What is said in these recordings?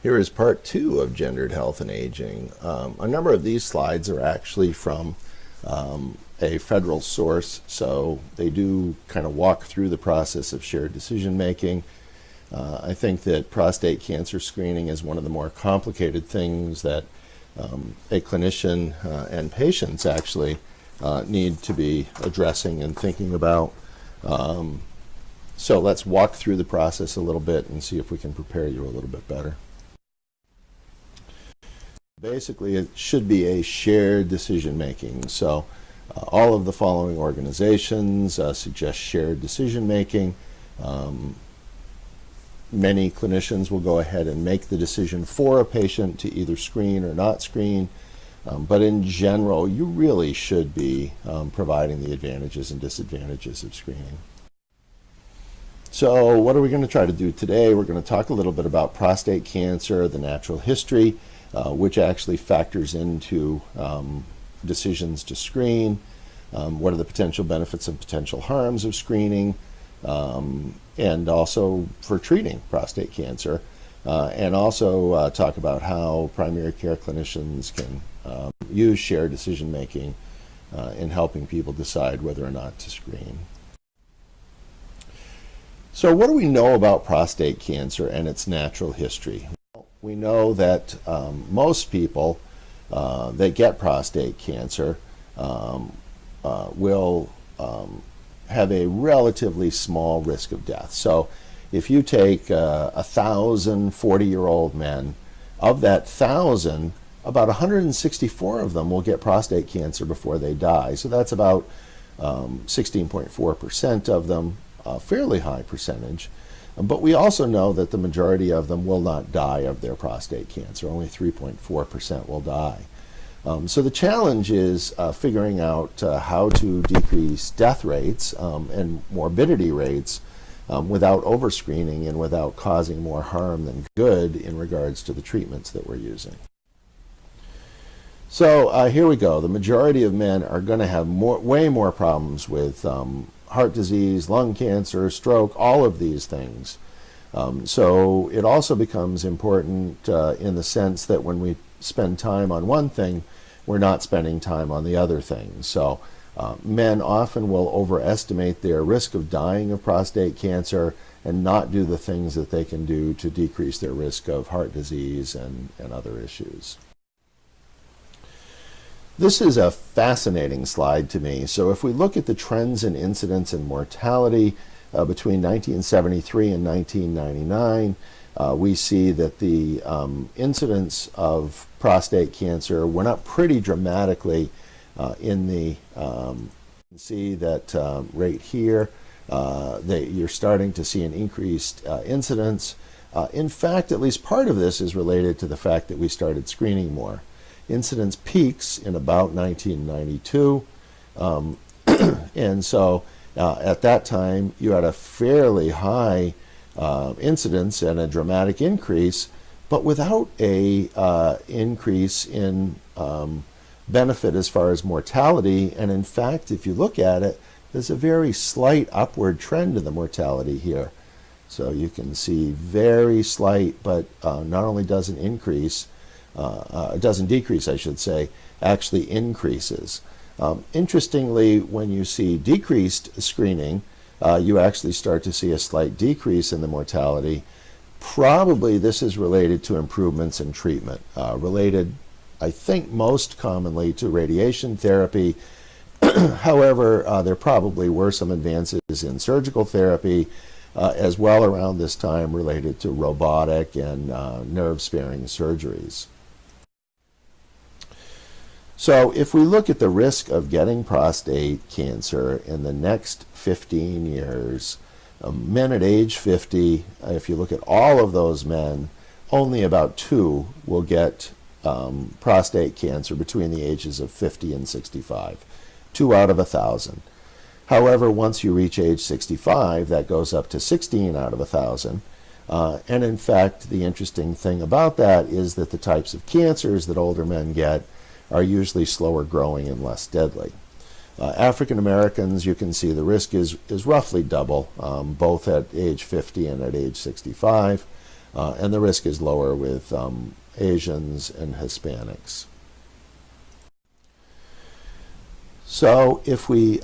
Here is part 2 of Gendered Health and Aging. A number of these slides are actually from a federal source, so they do kind of walk through the process of shared decision making. I think that prostate cancer screening is one of the more complicated things that a clinician and patients actually need to be addressing and thinking about. So let's walk through the process a little bit and see if we can prepare you a little bit better. Basically, it should be a shared decision making. So all of the following organizations suggest shared decision making. Many clinicians will go ahead and make the decision for a patient to either screen or not screen. But in general, you really should be providing the advantages and disadvantages of screening. So what are we going to try to do today? We're going to talk a little bit about prostate cancer, the natural history, which actually factors into decisions to screen. What are the potential benefits and potential harms of screening, and also for treating prostate cancer, and also talk about how primary care clinicians can use shared decision making in helping people decide whether or not to screen. So what do we know about prostate cancer and its natural history? We know that most people that get prostate cancer will have a relatively small risk of death. So if you take 1,000 40-year-old men, of that 1,000, about 164 of them will get prostate cancer before they die. So that's about 16.4% of them, a fairly high percentage. But we also know that the majority of them will not die of their prostate cancer. Only 3.4% will die. So the challenge is figuring out how to decrease death rates and morbidity rates without overscreening and without causing more harm than good in regards to the treatments that we're using. So here we go. The majority of men are going to have way more problems with heart disease, lung cancer, stroke, all of these things. So it also becomes important in the sense that when we spend time on one thing, we're not spending time on the other things. So men often will overestimate their risk of dying of prostate cancer and not do the things that they can do to decrease their risk of heart disease and other issues. This is a fascinating slide to me. So if we look at the trends in incidence and mortality between 1973 and 1999, we see that the incidence of prostate cancer went up pretty dramatically in the, you can see that right here, you're starting to see an increased incidence. In fact, at least part of this is related to the fact that we started screening more. Incidence peaks in about 1992, and so at that time you had a fairly high incidence and a dramatic increase, but without a increase in benefit as far as mortality. And in fact, if you look at it, there's a very slight upward trend in the mortality here. So you can see very slight, but not only doesn't increase, it doesn't decrease, I should say, actually increases. Interestingly, when you see decreased screening, you actually start to see a slight decrease in the mortality. Probably this is related to improvements in treatment, related, I think, most commonly to radiation therapy. However, there probably were some advances in surgical therapy as well around this time related to robotic and nerve-sparing surgeries. So if we look at the risk of getting prostate cancer in the next 15 years, men at age 50, if you look at all of those men, only about 2 will get prostate cancer between the ages of 50 and 65, 2 out of 1,000. However, once you reach age 65, that goes up to 16 out of 1,000. And in fact, the interesting thing about that is that the types of cancers that older men get are usually slower growing and less deadly. African Americans, you can see the risk is roughly double, both at age 50 and at age 65. and the risk is lower with Asians and Hispanics. So if we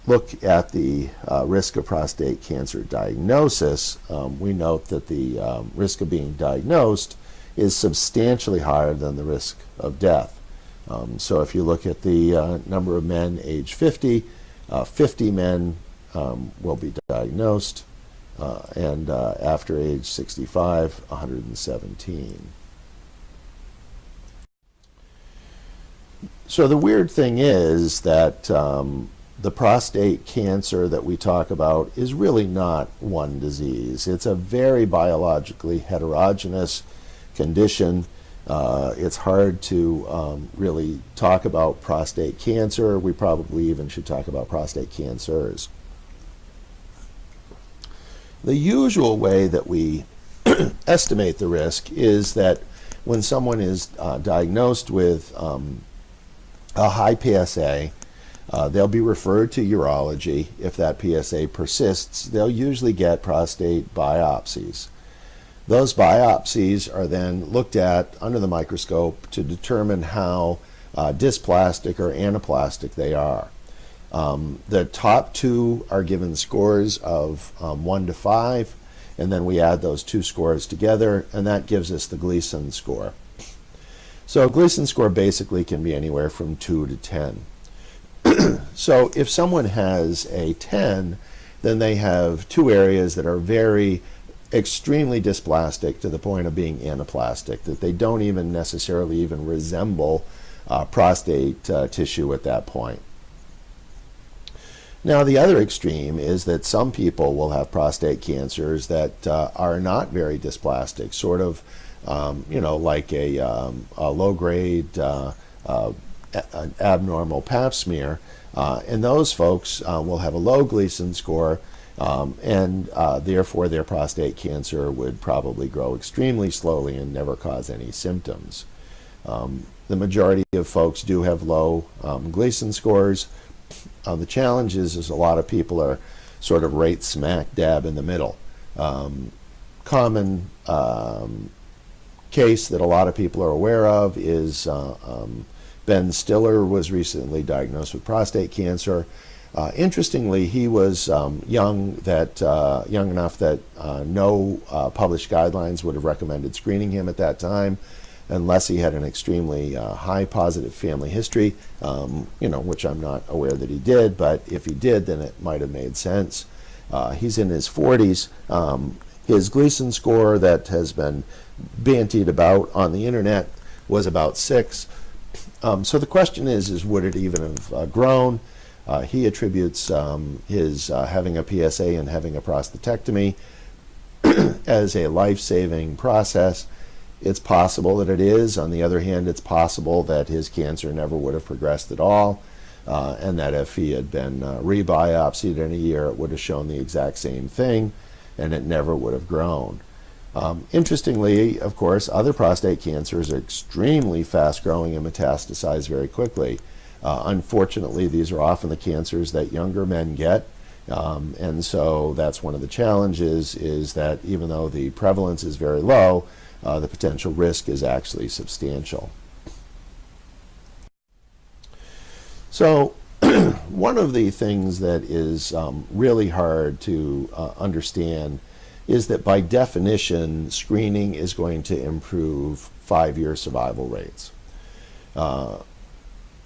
look at the risk of prostate cancer diagnosis, we note that the risk of being diagnosed is substantially higher than the risk of death. So if you look at the number of men age 50, 50 men will be diagnosed, and after age 65, 117. So the weird thing is that the prostate cancer that we talk about is really not one disease. It's a very biologically heterogeneous condition. It's hard to really talk about prostate cancer. We probably even should talk about prostate cancers. The usual way that we estimate the risk is that when someone is diagnosed with a high PSA, they'll be referred to urology. If that PSA persists, they'll usually get prostate biopsies. Those biopsies are then looked at under the microscope to determine how dysplastic or anaplastic they are. The top two are given scores of 1 to 5, and then we add those two scores together, and that gives us the Gleason score. So a Gleason score basically can be anywhere from 2 to 10. So if someone has a 10, then they have two areas that are very extremely dysplastic to the point of being anaplastic, that they don't even necessarily even resemble prostate tissue at that point. Now the other extreme is that some people will have prostate cancers that are not very dysplastic, sort of like a low-grade abnormal pap smear, and those folks will have a low Gleason score, and therefore their prostate cancer would probably grow extremely slowly and never cause any symptoms. The majority of folks do have low Gleason scores. The challenge is a lot of people are sort of right smack dab in the middle. Common case that a lot of people are aware of is Ben Stiller was recently diagnosed with prostate cancer. Interestingly, he was young enough that no published guidelines would have recommended screening him at that time, unless he had an extremely high positive family history, which I'm not aware that he did, but if he did, then it might have made sense. He's in his 40s. His Gleason score that has been bantied about on the internet was about 6. So the question is would it even have grown? He attributes his having a PSA and having a prostatectomy as a life-saving process. It's possible that it is. On the other hand, it's possible that his cancer never would have progressed at all, and that if he had been rebiopsied in a year, it would have shown the exact same thing, and it never would have grown. Interestingly, of course, other prostate cancers are extremely fast-growing and metastasize very quickly. Unfortunately, these are often the cancers that younger men get, and so that's one of the challenges, is that even though the prevalence is very low, the potential risk is actually substantial. So one of the things that is really hard to understand is that by definition, screening is going to improve 5-year survival rates.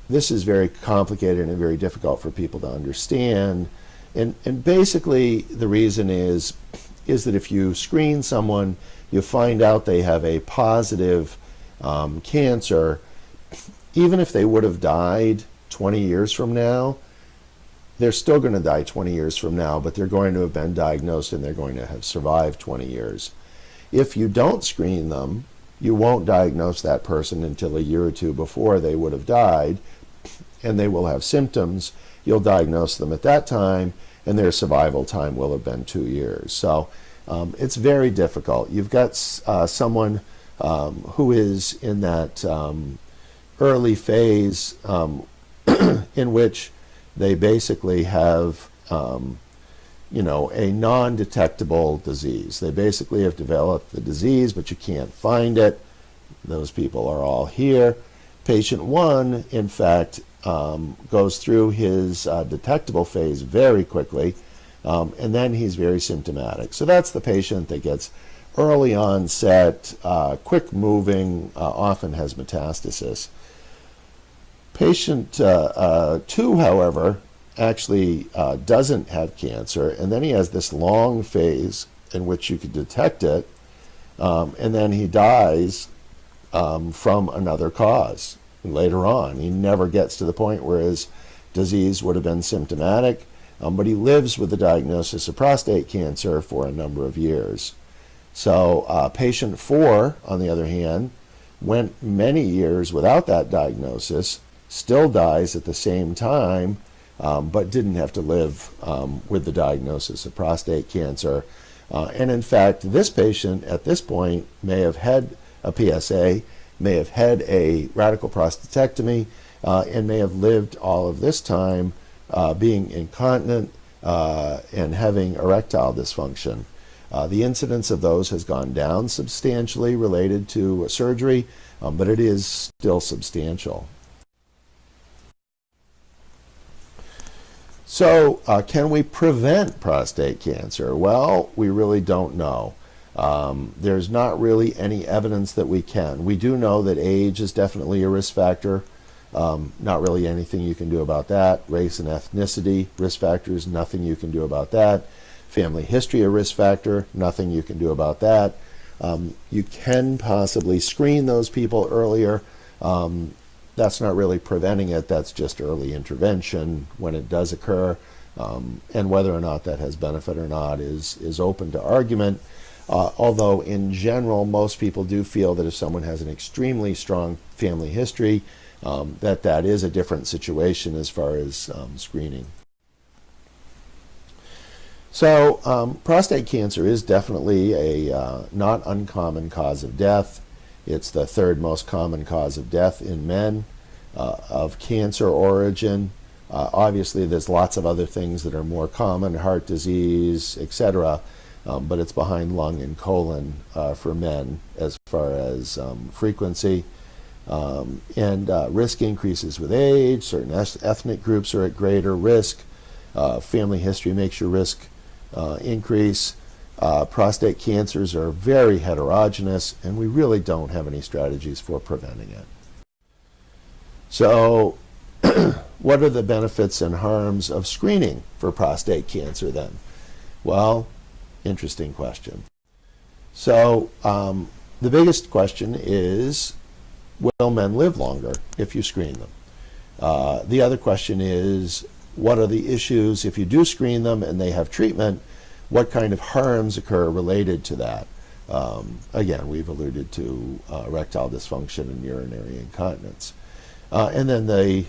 This is very complicated and very difficult for people to understand. And basically the reason is that if you screen someone, you find out they have a positive cancer, even if they would have died 20 years from now, they're still going to die 20 years from now, but they're going to have been diagnosed and they're going to have survived 20 years. If you don't screen them, you won't diagnose that person until a year or two before they would have died, and they will have symptoms. You'll diagnose them at that time, and their survival time will have been 2 years. So it's very difficult. You've got someone who is in that early phase in which they basically have a non-detectable disease. They basically have developed the disease, but you can't find it. Those people are all here. Patient 1, in fact, goes through his detectable phase very quickly, and then he's very symptomatic. So that's the patient that gets early onset, quick moving, often has metastasis. Patient 2, however, actually doesn't have cancer, and then he has this long phase in which you could detect it, and then he dies from another cause later on. He never gets to the point where his disease would have been symptomatic, but he lives with the diagnosis of prostate cancer for a number of years. So patient 4, on the other hand, went many years without that diagnosis, still dies at the same time, but didn't have to live with the diagnosis of prostate cancer. And in fact, this patient at this point may have had a PSA, may have had a radical prostatectomy, and may have lived all of this time being incontinent and having erectile dysfunction. The incidence of those has gone down substantially related to surgery, but it is still substantial. So can we prevent prostate cancer? Well, we really don't know. There's not really any evidence that we can. We do know that age is definitely a risk factor. Not really anything you can do about that. Race and ethnicity, risk factors, nothing you can do about that. Family history, a risk factor, nothing you can do about that. You can possibly screen those people earlier. That's not really preventing it, that's just early intervention when it does occur. And whether or not that has benefit or not is open to argument. Although in general, most people do feel that if someone has an extremely strong family history, that is a different situation as far as screening. So prostate cancer is definitely a not uncommon cause of death. It's the 3rd most common cause of death in men of cancer origin. Obviously, there's lots of other things that are more common, heart disease, etc., but it's behind lung and colon for men as far as frequency. And risk increases with age. Certain ethnic groups are at greater risk. Family history makes your risk increase. Prostate cancers are very heterogeneous, and we really don't have any strategies for preventing it. So what are the benefits and harms of screening for prostate cancer then? Well, interesting question. So the biggest question is, will men live longer if you screen them? The other question is, what are the issues if you do screen them and they have treatment? What kind of harms occur related to that? Again, we've alluded to erectile dysfunction and urinary incontinence. And then the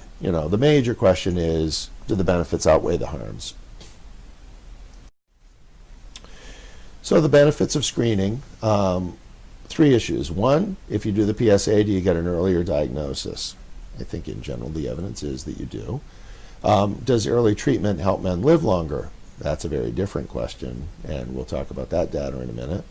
major question is, do the benefits outweigh the harms? So the benefits of screening, 3 issues. 1, if you do the PSA, do you get an earlier diagnosis? I think in general the evidence is that you do. Does early treatment help men live longer? That's a very different question, and we'll talk about that data in a minute.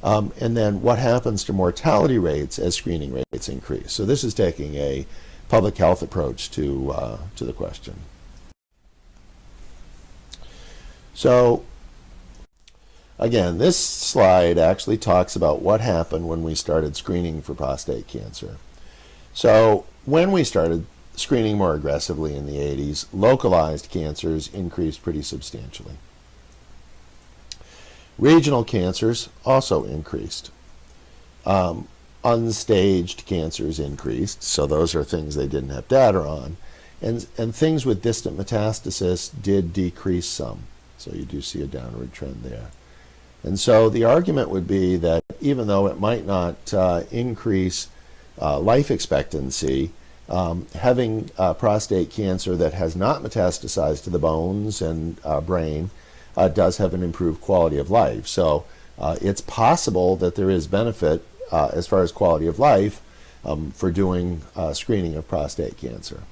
And then what happens to mortality rates as screening rates increase? So this is taking a public health approach to the question. So again, this slide actually talks about what happened when we started screening for prostate cancer. So when we started screening more aggressively in the 80s, localized cancers increased pretty substantially. Regional cancers also increased. Unstaged cancers increased, so those are things they didn't have data on. And things with distant metastasis did decrease some. So you do see a downward trend there. And so the argument would be that even though it might not increase life expectancy, having prostate cancer that has not metastasized to the bones and brain does have an improved quality of life. So it's possible that there is benefit as far as quality of life for doing screening of prostate cancer.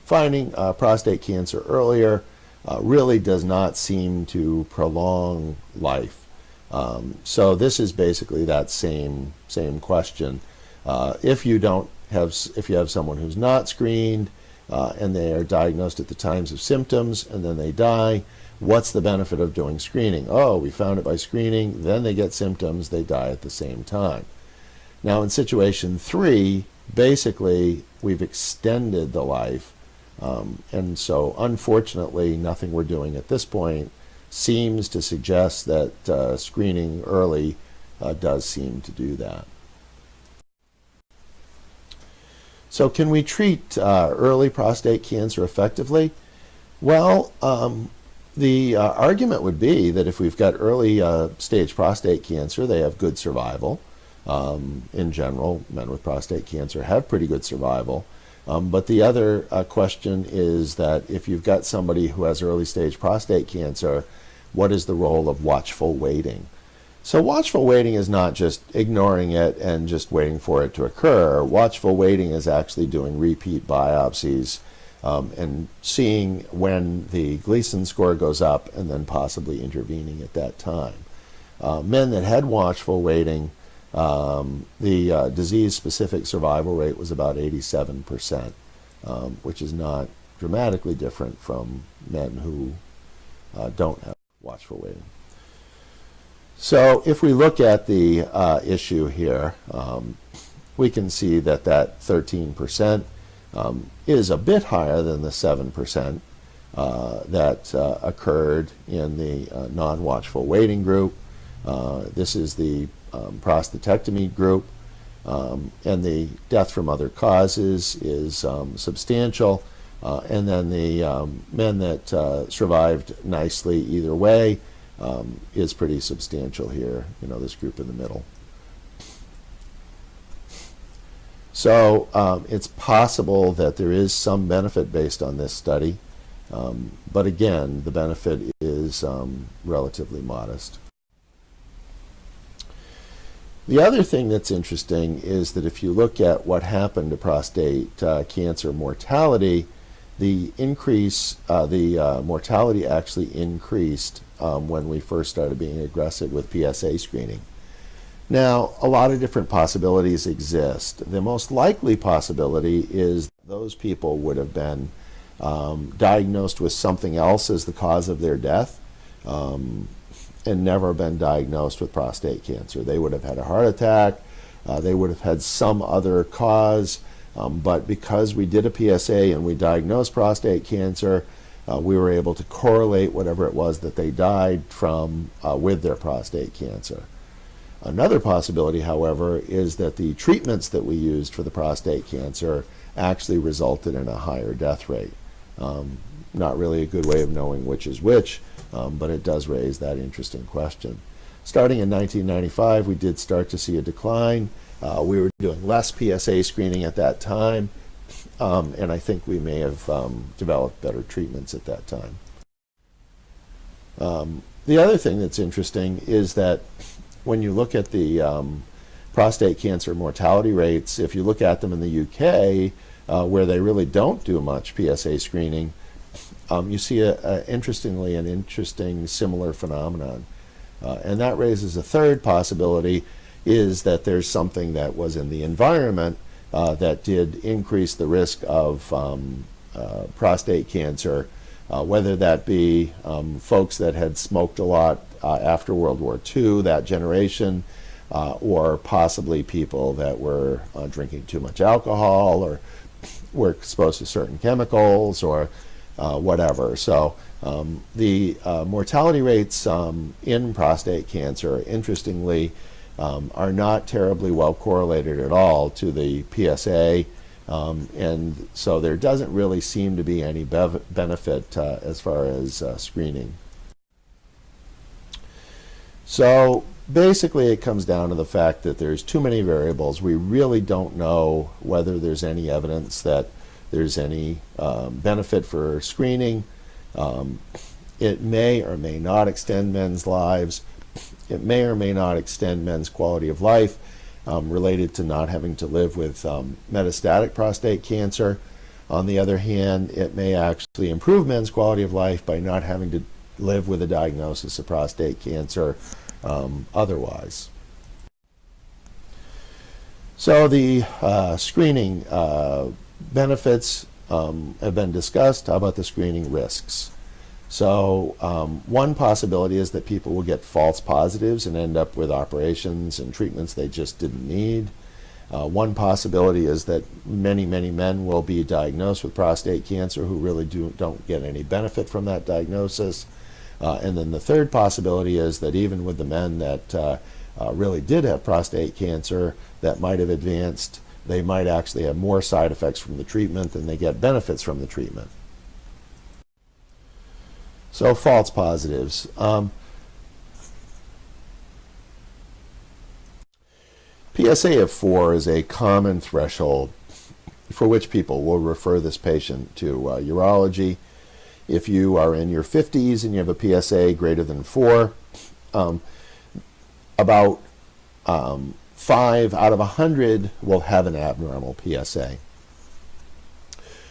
finding prostate cancer earlier really does not seem to prolong life. So this is basically that same question. If you have someone who's not screened and they are diagnosed at the times of symptoms and then they die, what's the benefit of doing screening? Oh, we found it by screening, then they get symptoms, they die at the same time. Now in situation 3, basically we've extended the life, and so unfortunately nothing we're doing at this point seems to suggest that screening early does seem to do that. So can we treat early prostate cancer effectively? Well, the argument would be that if we've got early stage prostate cancer, they have good survival. In general, men with prostate cancer have pretty good survival. But the other question is that if you've got somebody who has early stage prostate cancer, what is the role of watchful waiting? So watchful waiting is not just ignoring it and just waiting for it to occur. Watchful waiting is actually doing repeat biopsies and seeing when the Gleason score goes up and then possibly intervening at that time. Men that had watchful waiting, the disease-specific survival rate was about 87%, which is not dramatically different from men who don't have watchful waiting. So if we look at the issue here, we can see that 13% is a bit higher than the 7% that occurred in the non-watchful waiting group. This is the prostatectomy group, and the death from other causes is substantial, and then the men that survived nicely either way is pretty substantial here, this group in the middle. So it's possible that there is some benefit based on this study, but again, the benefit is relatively modest. The other thing that's interesting is that if you look at what happened to prostate cancer mortality, the mortality actually increased when we first started being aggressive with PSA screening. Now, a lot of different possibilities exist. The most likely possibility is those people would have been diagnosed with something else as the cause of their death, and never been diagnosed with prostate cancer. They would have had a heart attack, they would have had some other cause, but because we did a PSA and we diagnosed prostate cancer, we were able to correlate whatever it was that they died from with their prostate cancer. Another possibility, however, is that the treatments that we used for the prostate cancer actually resulted in a higher death rate. Not really a good way of knowing which is which, but it does raise that interesting question. Starting in 1995, we did start to see a decline. We were doing less PSA screening at that time, and I think we may have developed better treatments at that time. The other thing that's interesting is that when you look at the prostate cancer mortality rates, if you look at them in the UK, where they really don't do much PSA screening, you see interestingly an interesting similar phenomenon. And that raises a third possibility, is that there's something that was in the environment that did increase the risk of prostate cancer, whether that be folks that had smoked a lot after World War II, that generation, or possibly people that were drinking too much alcohol or were exposed to certain chemicals or whatever. So the mortality rates in prostate cancer, interestingly, are not terribly well correlated at all to the PSA, and so there doesn't really seem to be any benefit as far as screening. So basically it comes down to the fact that there's too many variables. We really don't know whether there's any evidence that there's any benefit for screening. It may or may not extend men's lives. It may or may not extend men's quality of life related to not having to live with metastatic prostate cancer. On the other hand, it may actually improve men's quality of life by not having to live with a diagnosis of prostate cancer otherwise. So the screening benefits have been discussed. How about the screening risks? So one possibility is that people will get false positives and end up with operations and treatments they just didn't need. One possibility is that many men will be diagnosed with prostate cancer who really don't get any benefit from that diagnosis. And then the third possibility is that even with the men that really did have prostate cancer that might have advanced, they might actually have more side effects from the treatment than they get benefits from the treatment. So false positives. PSA of 4 is a common threshold for which people will refer this patient to urology. If you are in your 50s and you have a PSA greater than 4, about 5 out of 100 will have an abnormal PSA.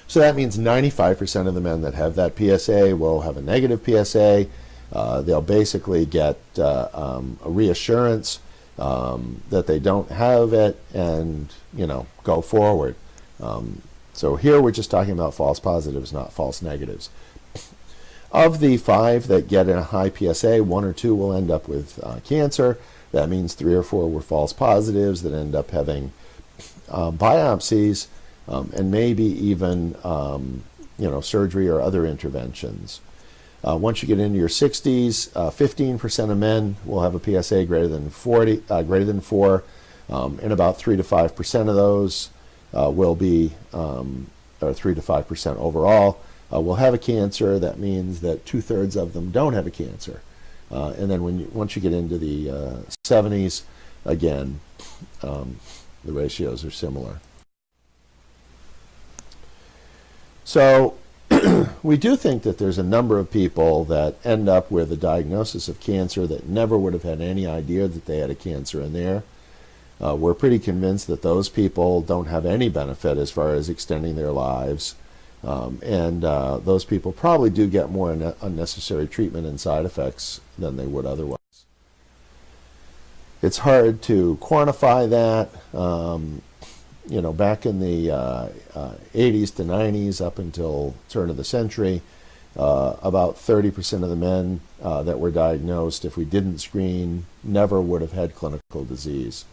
So that means 95% of the men that have that PSA will have a negative PSA. They'll basically get a reassurance that they don't have it and, go forward. So here we're just talking about false positives, not false negatives. Of the 5 that get a high PSA, 1 or 2 will end up with cancer. That means 3 or 4 were false positives that end up having biopsies and maybe even surgery or other interventions. Once you get into your 60s, 15% of men will have a PSA greater than 4, and about 3 to 5% of those will be, or 3 to 5% overall, will have a cancer. That means that 2/3 of them don't have a cancer. And then once you get into the 70s, again, the ratios are similar. So we do think that there's a number of people that end up with a diagnosis of cancer that never would have had any idea that they had a cancer in there. We're pretty convinced that those people don't have any benefit as far as extending their lives. And those people probably do get more unnecessary treatment and side effects than they would otherwise. It's hard to quantify that. Back in the 80s to 90s, up until turn of the century, about 30% of the men that were diagnosed, if we didn't screen, never would have had clinical disease.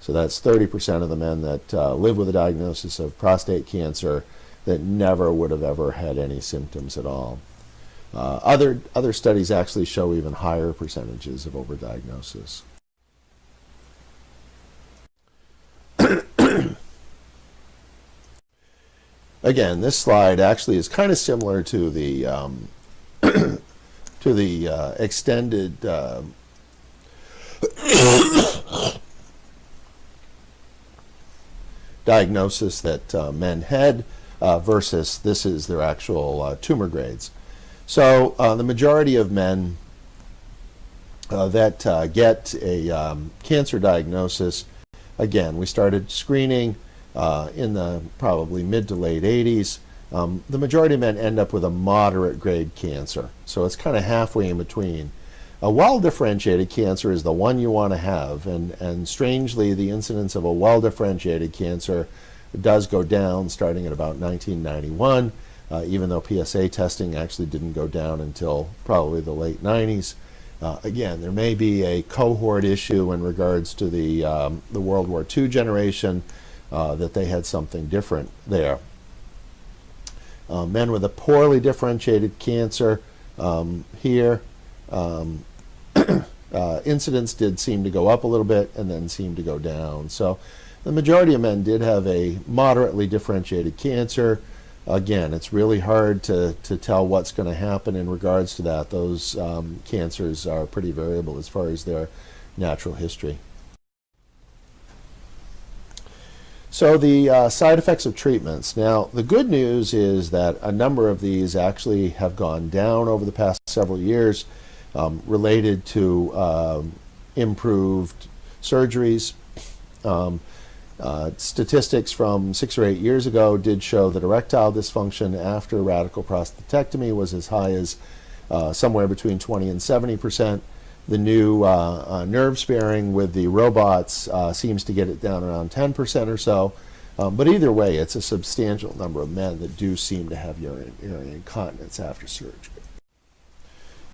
So that's 30% of the men that live with a diagnosis of prostate cancer that never would have ever had any symptoms at all. Other studies actually show even higher percentages of overdiagnosis. Again, this slide actually is kind of similar to the extended diagnosis that men had versus this is their actual tumor grades. So the majority of men that get a cancer diagnosis, again, we started screening in the probably mid to late 80s. The majority of men end up with a moderate grade cancer. So it's kind of halfway in between. A well-differentiated cancer is the one you want to have, and strangely, the incidence of a well-differentiated cancer does go down starting at about 1991, even though PSA testing actually didn't go down until probably the late 90s. Again, there may be a cohort issue in regards to the World War II generation, that they had something different there. Men with a poorly differentiated cancer here, incidence did seem to go up a little bit and then seem to go down. So the majority of men did have a moderately differentiated cancer. Again, it's really hard to tell what's going to happen in regards to that. Those cancers are pretty variable as far as their natural history. So the side effects of treatments. Now, the good news is that a number of these actually have gone down over the past several years related to improved surgeries. Statistics from 6 or 8 years ago did show that erectile dysfunction after radical prostatectomy was as high as somewhere between 20 and 70%. The new nerve sparing with the robots seems to get it down around 10% or so. But either way, it's a substantial number of men that do seem to have urinary incontinence after surgery.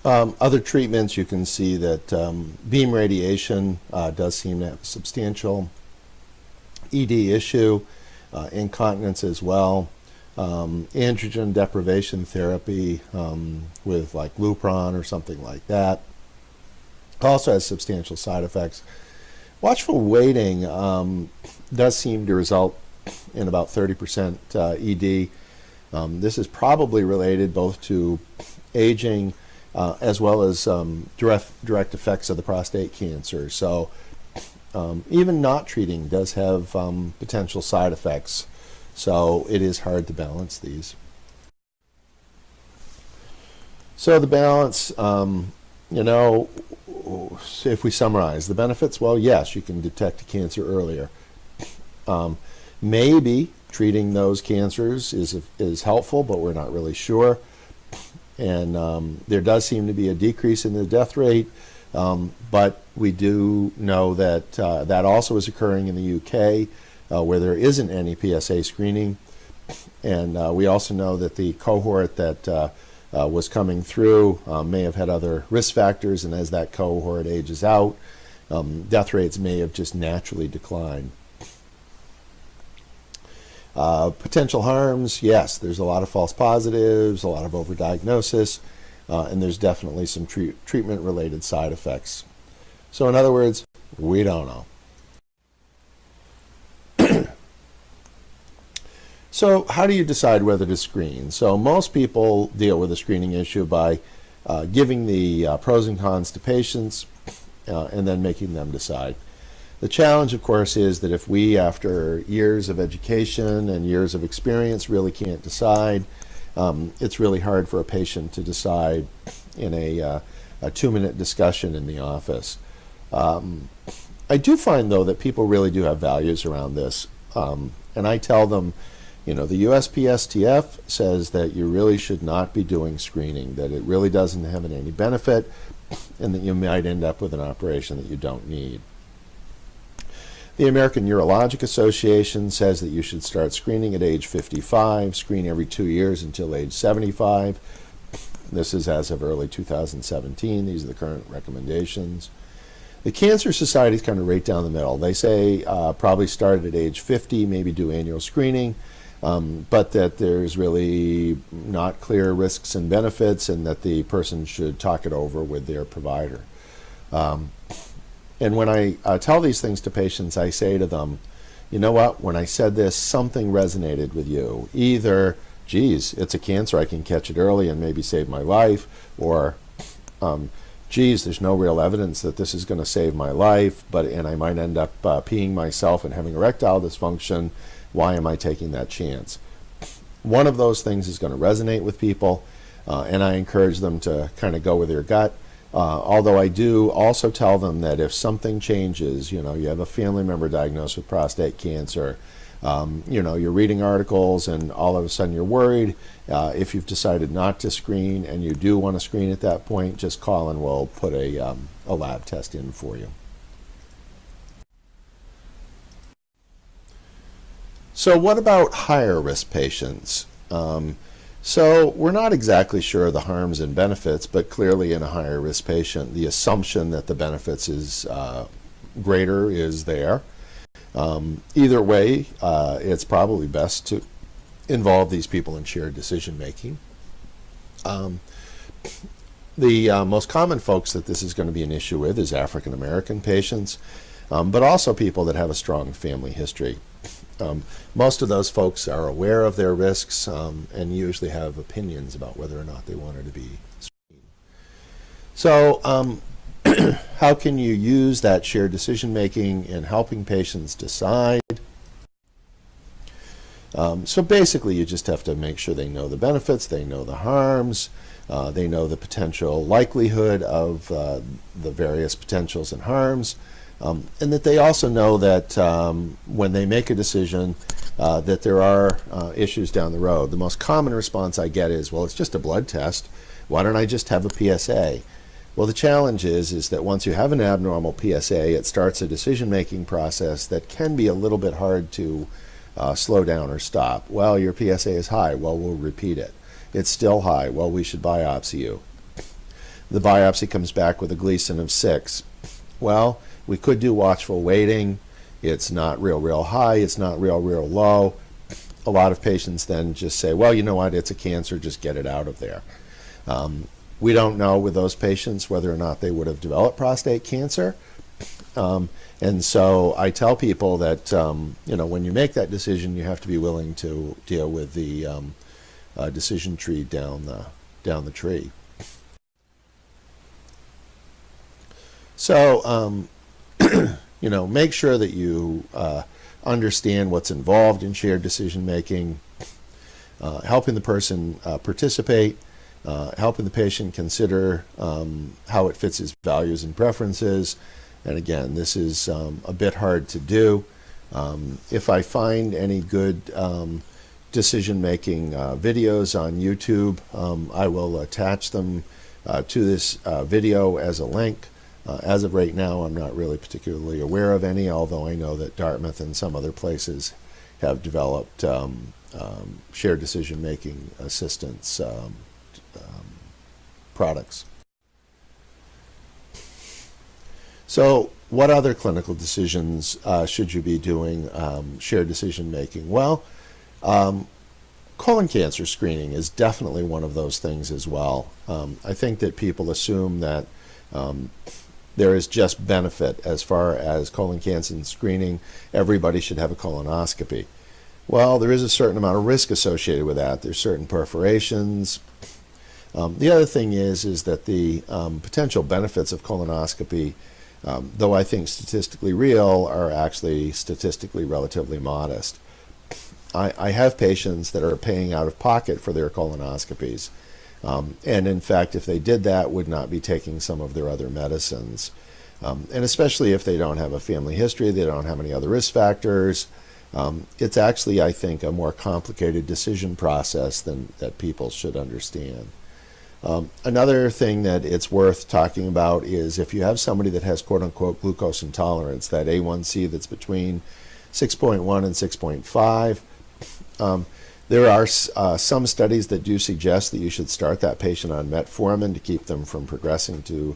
Other treatments, you can see that beam radiation does seem to have a substantial ED issue, incontinence as well. Androgen deprivation therapy with like Lupron or something like that also has substantial side effects. Watchful waiting does seem to result in about 30% ED. This is probably related both to aging as well as direct effects of the prostate cancer. So even not treating does have potential side effects. So it is hard to balance these. So the balance, if we summarize the benefits, well, yes, you can detect cancer earlier. Maybe treating those cancers is helpful, but we're not really sure. And there does seem to be a decrease in the death rate, but we do know that that also is occurring in the UK, where there isn't any PSA screening. And we also know that the cohort that was coming through may have had other risk factors, and as that cohort ages out, death rates may have just naturally declined. Potential harms, yes, there's a lot of false positives, a lot of overdiagnosis, and there's definitely some treatment-related side effects. So in other words, we don't know. So how do you decide whether to screen? So most people deal with the screening issue by giving the pros and cons to patients and then making them decide. The challenge, of course, is that if we, after years of education and years of experience, really can't decide, it's really hard for a patient to decide in a 2-minute discussion in the office. I do find, though, that people really do have values around this. And I tell them, the USPSTF says that you really should not be doing screening, that it really doesn't have any benefit, and that you might end up with an operation that you don't need. The American Urologic Association says that you should start screening at age 55, screen every 2 years until age 75. This is as of early 2017. These are the current recommendations. The Cancer Society is kind of right down the middle. They say probably start at age 50, maybe do annual screening, but that there's really not clear risks and benefits, and that the person should talk it over with their provider. And when I tell these things to patients, I say to them, you know what, when I said this, something resonated with you. Either, geez, it's a cancer, I can catch it early and maybe save my life, or, geez, there's no real evidence that this is going to save my life, and I might end up peeing myself and having erectile dysfunction. Why am I taking that chance? One of those things is going to resonate with people, and I encourage them to kind of go with their gut. Although I do also tell them that if something changes, you have a family member diagnosed with prostate cancer, you're reading articles and all of a sudden you're worried, if you've decided not to screen and you do want to screen at that point, just call and we'll put a lab test in for you. So what about higher risk patients? So we're not exactly sure of the harms and benefits, but clearly in a higher risk patient, the assumption that the benefits is greater is there. Either way, it's probably best to involve these people in shared decision making. The most common folks that this is going to be an issue with is African American patients, but also people that have a strong family history. Most of those folks are aware of their risks and usually have opinions about whether or not they want it to be screened. So how can you use that shared decision making in helping patients decide? So basically you just have to make sure they know the benefits, they know the harms, they know the potential likelihood of the various potentials and harms. And that they also know that when they make a decision, that there are issues down the road. The most common response I get is, well, it's just a blood test. Why don't I just have a PSA? Well, the challenge is that once you have an abnormal PSA, it starts a decision-making process that can be a little bit hard to slow down or stop. Well, your PSA is high. Well, we'll repeat it. It's still high. Well, we should biopsy you. The biopsy comes back with a Gleason of 6. Well, we could do watchful waiting. It's not real high. It's not real low. A lot of patients then just say, well, you know what, it's a cancer, just get it out of there. We don't know with those patients whether or not they would have developed prostate cancer. And so I tell people that, when you make that decision, you have to be willing to deal with the decision tree down the tree. So, make sure that you understand what's involved in shared decision making, helping the person participate, helping the patient consider how it fits his values and preferences. And again, this is a bit hard to do. If I find any good decision-making videos on YouTube, I will attach them to this video as a link. As of right now, I'm not really particularly aware of any, although I know that Dartmouth and some other places have developed shared decision-making assistance products. So what other clinical decisions should you be doing shared decision-making? Well, colon cancer screening is definitely one of those things as well. I think that people assume that there is just benefit as far as colon cancer screening. Everybody should have a colonoscopy. Well, there is a certain amount of risk associated with that. There's certain perforations. The other thing is that the potential benefits of colonoscopy, though I think statistically real, are actually statistically relatively modest. I have patients that are paying out of pocket for their colonoscopies. And in fact, if they did that, would not be taking some of their other medicines. And especially if they don't have a family history, they don't have any other risk factors. It's actually, I think, a more complicated decision process than that people should understand. Another thing that it's worth talking about is if you have somebody that has quote-unquote glucose intolerance, that A1C that's between 6.1 and 6.5, there are some studies that do suggest that you should start that patient on metformin to keep them from progressing to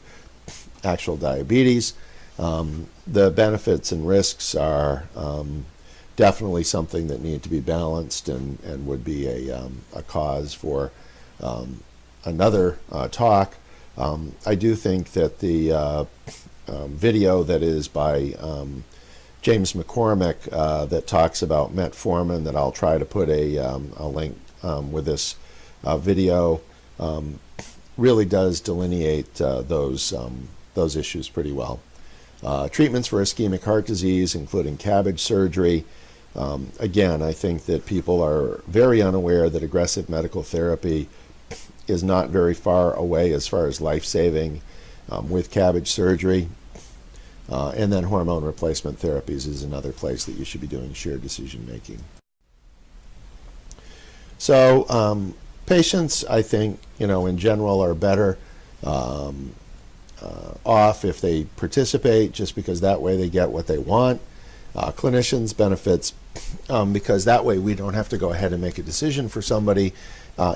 actual diabetes. The benefits and risks are definitely something that need to be balanced and would be a cause for another talk. I do think that the video that is by James McCormick that talks about metformin, that I'll try to put a link with this video, really does delineate those issues pretty well. Treatments for ischemic heart disease, including CABG surgery. Again, I think that people are very unaware that aggressive medical therapy is not very far away as far as life-saving with CABG surgery. And then hormone replacement therapies is another place that you should be doing shared decision making. So patients, I think, in general are better off if they participate, just because that way they get what they want. Clinicians benefits because that way we don't have to go ahead and make a decision for somebody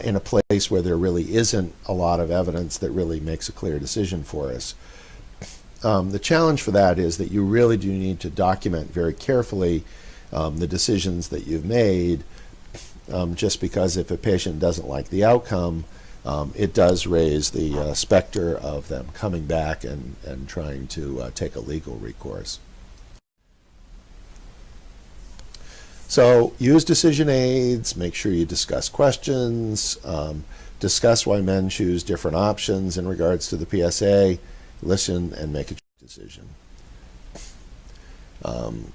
in a place where there really isn't a lot of evidence that really makes a clear decision for us. The challenge for that is that you really do need to document very carefully the decisions that you've made, just because if a patient doesn't like the outcome, it does raise the specter of them coming back and trying to take a legal recourse. So use decision aids, make sure you discuss questions, discuss why men choose different options in regards to the PSA, listen and make a decision.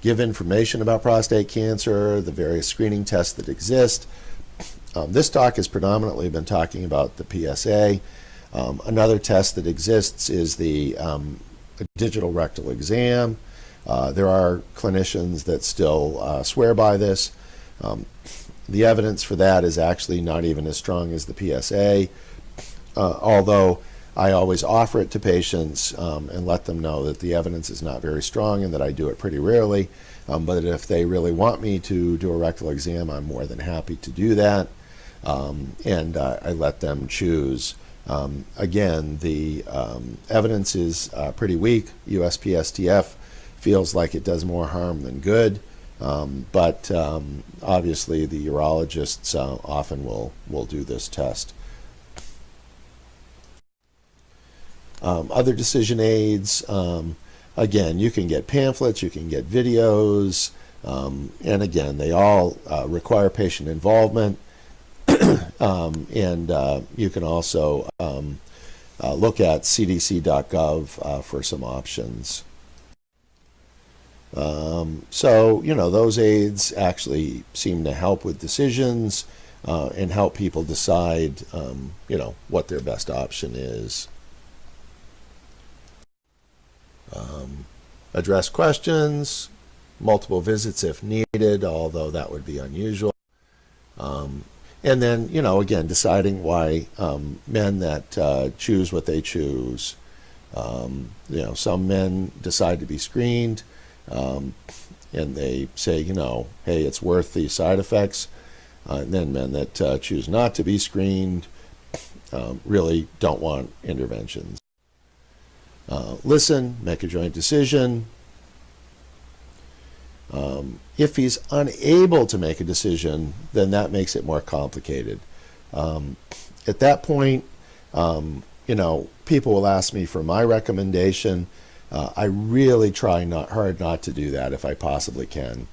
Give information about prostate cancer, the various screening tests that exist. This talk has predominantly been talking about the PSA. Another test that exists is the digital rectal exam. There are clinicians that still swear by this. The evidence for that is actually not even as strong as the PSA, although I always offer it to patients and let them know that the evidence is not very strong and that I do it pretty rarely. But if they really want me to do a rectal exam, I'm more than happy to do that. And I let them choose. Again, the evidence is pretty weak. USPSTF feels like it does more harm than good. But obviously the urologists often will do this test. Other decision aids, again, you can get pamphlets, you can get videos, and again, they all require patient involvement. And you can also look at cdc.gov for some options. So, those aids actually seem to help with decisions and help people decide, what their best option is. Address questions, multiple visits if needed, although that would be unusual. And then, again, deciding why men that choose what they choose. Some men decide to be screened, and they say, hey, it's worth the side effects. And then men that choose not to be screened really don't want interventions. Listen, make a joint decision. If he's unable to make a decision, then that makes it more complicated. At that point, people will ask me for my recommendation. I really try hard not to do that if I possibly can.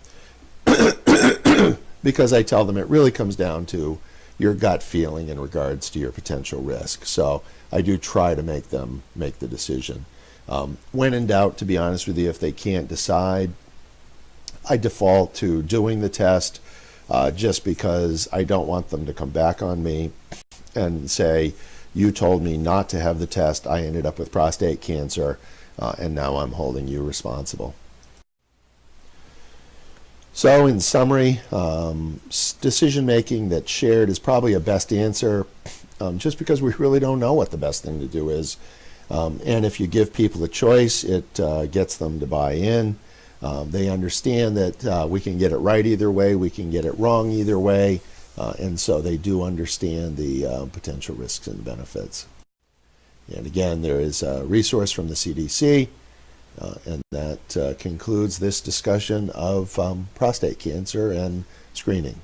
Because I tell them it really comes down to your gut feeling in regards to your potential risk. So I do try to make them make the decision. When in doubt, to be honest with you, if they can't decide, I default to doing the test just because I don't want them to come back on me and say, you told me not to have the test, I ended up with prostate cancer, and now I'm holding you responsible. So in summary, decision-making that's shared is probably a best answer, just because we really don't know what the best thing to do is. And if you give people a choice, it gets them to buy in. They understand that we can get it right either way, we can get it wrong either way, and so they do understand the potential risks and benefits. And again, there is a resource from the CDC, and that concludes this discussion of prostate cancer and screening.